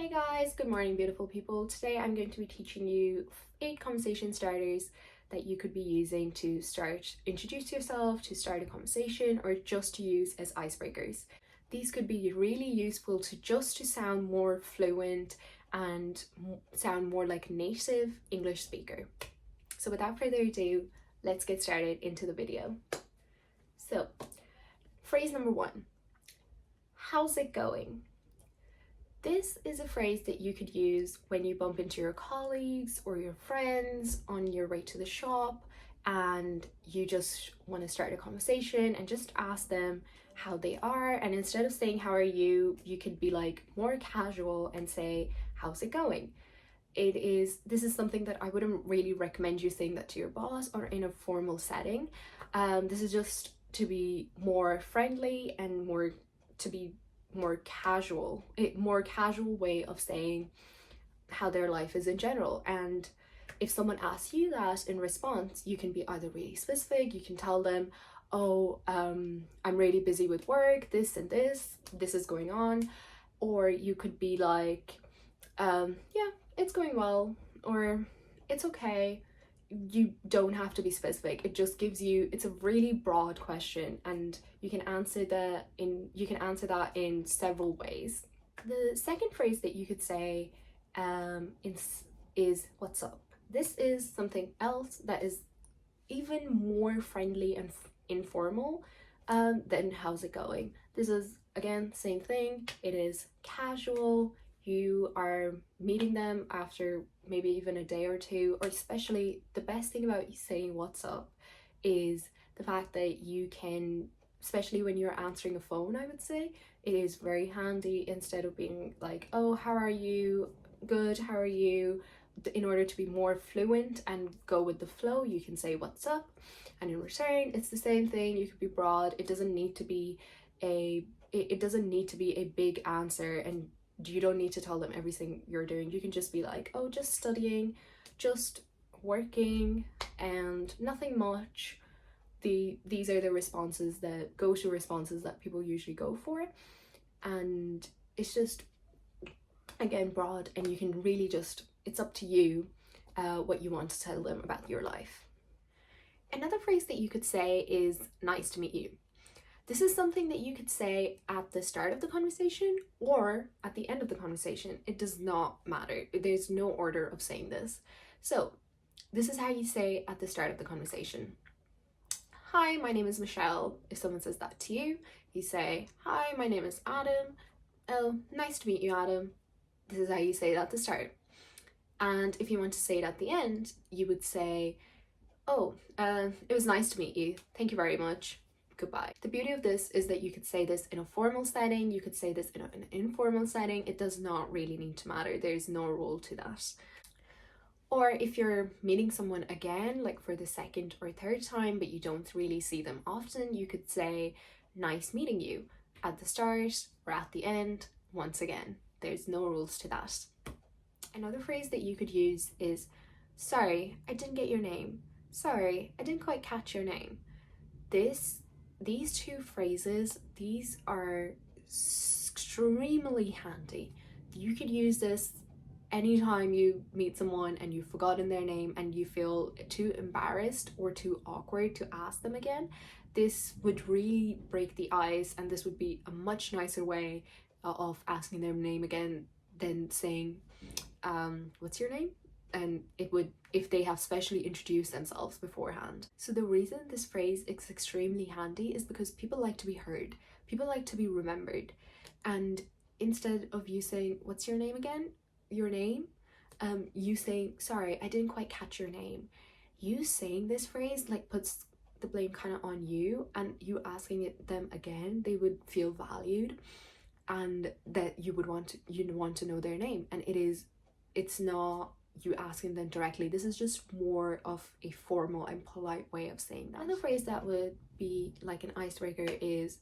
Hey guys, good morning beautiful people. Today I'm going to be teaching you 8 conversation starters that you could be using to introduce yourself, to start a conversation, or just to use as icebreakers. These could be really useful to sound more fluent and sound more like a native English speaker. So without further ado, let's get started into the video. So, phrase number 1. How's it going? This is a phrase that you could use when you bump into your colleagues or your friends on your way to the shop and you just want to start a conversation and just ask them how they are. And instead of saying how are you, you could be like more casual and say how's it going. This is something that I wouldn't really recommend you saying that to your boss or in a formal setting. This is just to be more friendly and more casual, a more casual way of saying how their life is in general. And if someone asks you that in response, you can be either really specific. You can tell them, oh, I'm really busy with work, this and this is going on. Or you could be like, yeah, it's going well, or it's okay. You don't have to be specific. It just gives you, it's a really broad question and you can answer that in several ways. The second phrase that you could say is what's up. This is something else that is even more friendly and informal than how's it going. This is again same thing. It is casual. You are meeting them after maybe even a day or two, or especially the best thing about saying what's up is the fact that you can, especially when you're answering a phone, I would say, it is very handy instead of being like, oh, how are you? Good, how are you? In order to be more fluent and go with the flow, you can say what's up, and in return it's the same thing. You could be broad. It doesn't need to be a big answer, and you don't need to tell them everything you're doing. You can just be like, oh, just studying, just working, and nothing much. These are the responses, that go-to responses that people usually go for, and it's just again broad, and you can really just, it's up to you what you want to tell them about your life. Another phrase that you could say is nice to meet you. This is something that you could say at the start of the conversation or at the end of the conversation. It does not matter. There's no order of saying this. So this is how you say at the start of the conversation. Hi, my name is Michelle. If someone says that to you, you say, hi, my name is Adam. Oh, nice to meet you, Adam. This is how you say it at the start. And if you want to say it at the end, you would say, oh, it was nice to meet you. Thank you very much. Goodbye. The beauty of this is that you could say this in a formal setting, you could say this in an informal setting. It does not really need to matter. There's no rule to that. Or if you're meeting someone again, like for the second or third time, but you don't really see them often, you could say, nice meeting you, at the start or at the end, once again. There's no rules to that. Another phrase that you could use is, sorry, I didn't get your name. Sorry, I didn't quite catch your name. These two phrases, these are extremely handy. You could use this anytime you meet someone and you've forgotten their name and you feel too embarrassed or too awkward to ask them again. This would really break the ice, and this would be a much nicer way of asking their name again than saying, what's your name? And it would, if they have specially introduced themselves beforehand. So the reason this phrase is extremely handy is because people like to be heard. People like to be remembered. And instead of you saying, what's your name again? Your name? You saying, sorry, I didn't quite catch your name. You saying this phrase like puts the blame kind of on you, and you asking them again, they would feel valued and that you'd want to know their name. And it's not you asking them directly. This is just more of a formal and polite way of saying that. Another phrase that would be like an icebreaker is,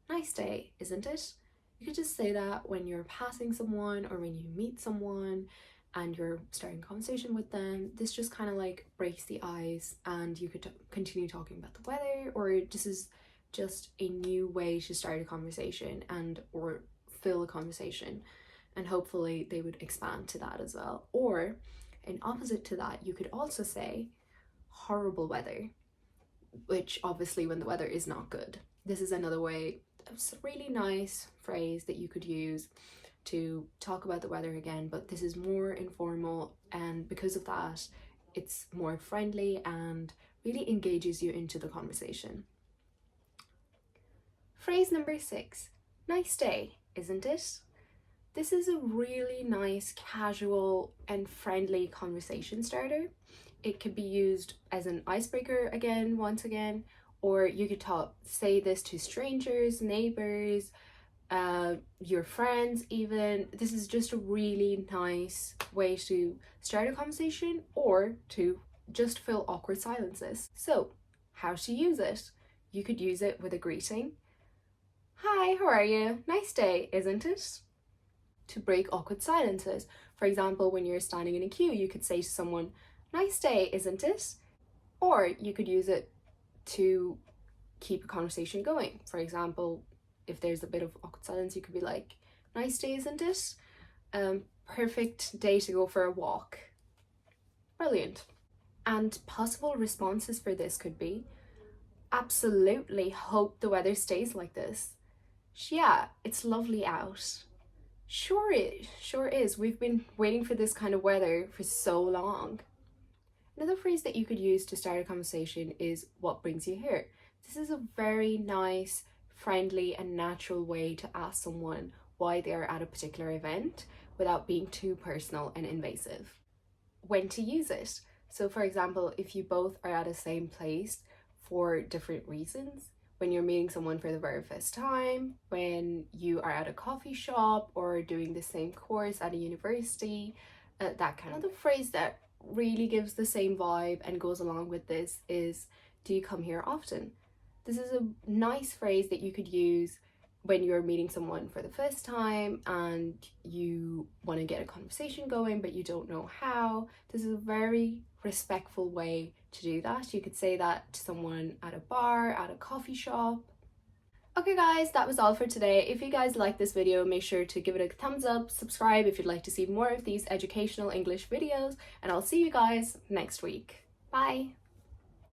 nice day, isn't it? You could just say that when you're passing someone or when you meet someone and you're starting a conversation with them. This just kind of like breaks the ice, and you could continue talking about the weather, or this is just a new way to start a conversation and or fill a conversation. and hopefully they would expand to that as well. Or in opposite to that, you could also say horrible weather, which obviously when the weather is not good. This is another way, it's a really nice phrase that you could use to talk about the weather again, but this is more informal, and because of that it's more friendly and really engages you into the conversation. Phrase number 6, nice day, isn't it? This is a really nice, casual and friendly conversation starter. It could be used as an icebreaker again, once again, or you could say this to strangers, neighbors, your friends even. This is just a really nice way to start a conversation or to just fill awkward silences. So, how to use it? You could use it with a greeting. Hi, how are you? Nice day, isn't it? To break awkward silences. For example, when you're standing in a queue, you could say to someone, nice day, isn't it? Or you could use it to keep a conversation going. For example, if there's a bit of awkward silence, you could be like, nice day, isn't it? Perfect day to go for a walk. Brilliant. And possible responses for this could be, absolutely hope the weather stays like this. Yeah, it's lovely out. Sure is. We've been waiting for this kind of weather for so long. Another phrase that you could use to start a conversation is what brings you here. This is a very nice, friendly and natural way to ask someone why they are at a particular event without being too personal and invasive. When to use it. So for example, if you both are at the same place for different reasons, when you're meeting someone for the very first time, when you are at a coffee shop or doing the same course at a university, that kind of. Another phrase that really gives the same vibe and goes along with this is, do you come here often? This is a nice phrase that you could use when you're meeting someone for the first time and you want to get a conversation going but you don't know how. This is a very respectful way to do that. You could say that to someone at a bar, at a coffee shop. Okay guys, that was all for today. If you guys like this video, make sure to give it a thumbs up, subscribe if you'd like to see more of these educational English videos, and I'll see you guys next week. Bye!